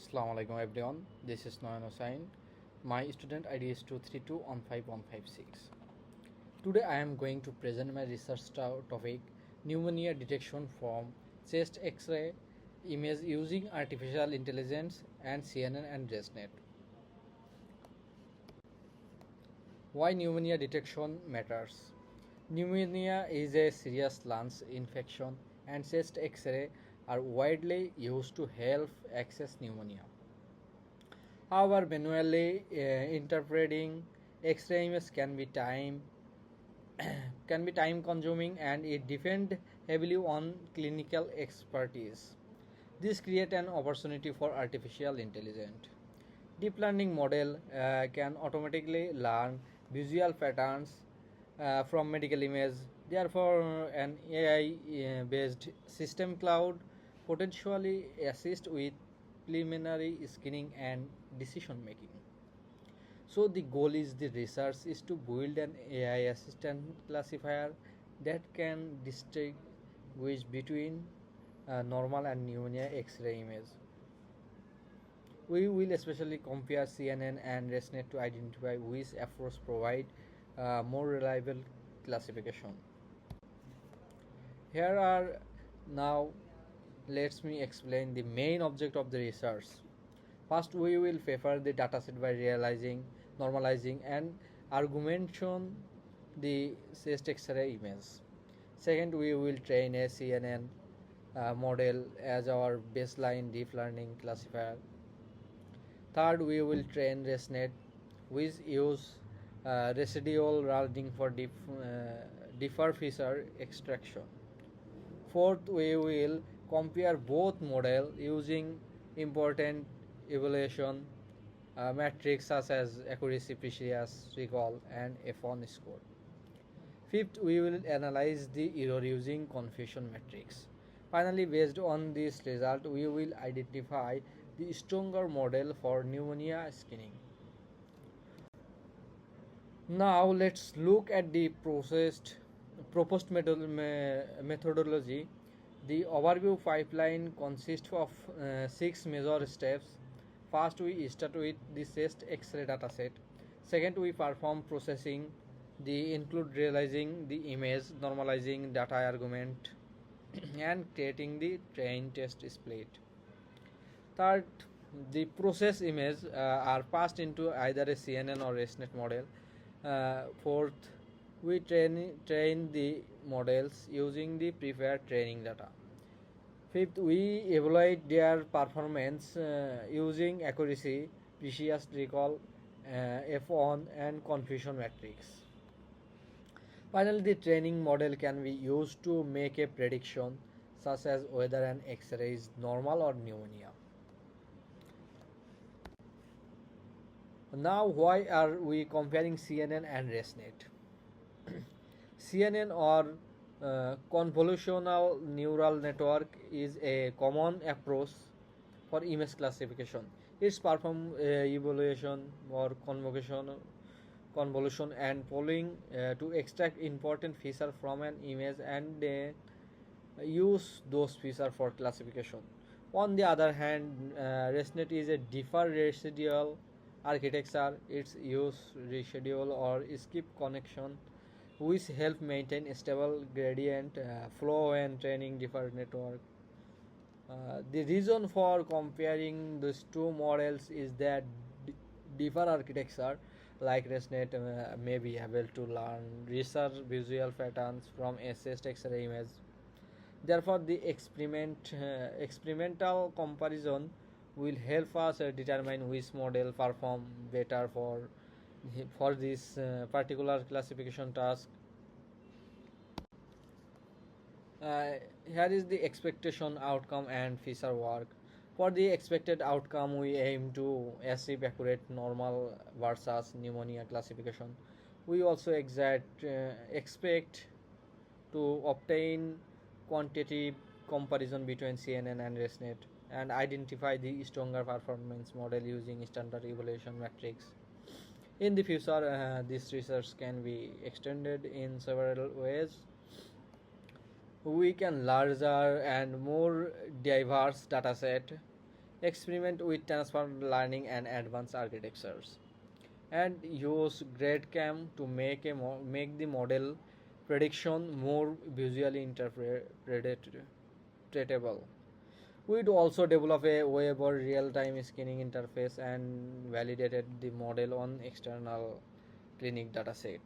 Assalamu alaikum everyone. This is Noyan Hossain. My student ID is 232-15156. Today I am going to present my research topic pneumonia detection from chest X-ray image using artificial intelligence and CNN and ResNet. Why pneumonia detection matters? Pneumonia is a serious lungs infection and chest X-ray are widely used to help access pneumonia. However, manually interpreting X-ray images can be time consuming and it depends heavily on clinical expertise. This creates an opportunity for artificial intelligence. Deep learning model can automatically learn visual patterns from medical image. Therefore, an AI based system cloud potentially assist with preliminary screening and decision making. So the goal is the research is to build an AI assistant classifier that can distinguish between normal and pneumonia X-ray image. We will especially compare CNN and ResNet to identify which approach provide more reliable classification. Here are now let me explain the main object of the research. First, we will favor the dataset by realizing, normalizing, and augmentation the chest X-ray image. Second, we will train a CNN model as our baseline deep learning classifier. Third, we will train ResNet, which use residual learning for differ feature extraction. Fourth, we will compare both models using important evaluation metrics such as accuracy, precision, recall, and F1 score. Fifth, we will analyze the error using confusion metrics. Finally, based on this result, we will identify the stronger model for pneumonia screening. Now let's look at the proposed methodology. The overview pipeline consists of 6 major steps. First, we start with the chest X-ray dataset. Second, we perform processing. The include realizing the image, normalizing data argument, and creating the train test split. Third, the process image are passed into either a CNN or ResNet model. Fourth, we train the models using the prepared training data. Fifth, we evaluate their performance using accuracy, precision, recall, F1, and confusion metrics. Finally, the training model can be used to make a prediction such as whether an X-ray is normal or pneumonia. Now, why are we comparing CNN and ResNet? CNN or convolutional neural network is a common approach for image classification. It's perform evaluation or convolution and polling to extract important feature from an image and use those features for classification. On the other hand, ResNet is a different residual architecture. It's use reschedule or skip connection which help maintain stable gradient flow and training different network. The reason for comparing these two models is that different architecture like ResNet may be able to learn research visual patterns from a chest X-ray image. Therefore, the experimental comparison will help us determine which model perform better for this particular classification task. Here is the expectation outcome and feature work. For the expected outcome, we aim to achieve accurate normal versus pneumonia classification. We also expect to obtain quantitative comparison between CNN and ResNet and identify the stronger performance model using standard evaluation metrics. In the future, this research can be extended in several ways. We can larger and more diverse dataset experiment with transfer learning and advanced architectures, and use GradCam to make the model prediction more visually interpretable. We'd also develop a web or real-time scanning interface and validated the model on external clinic dataset.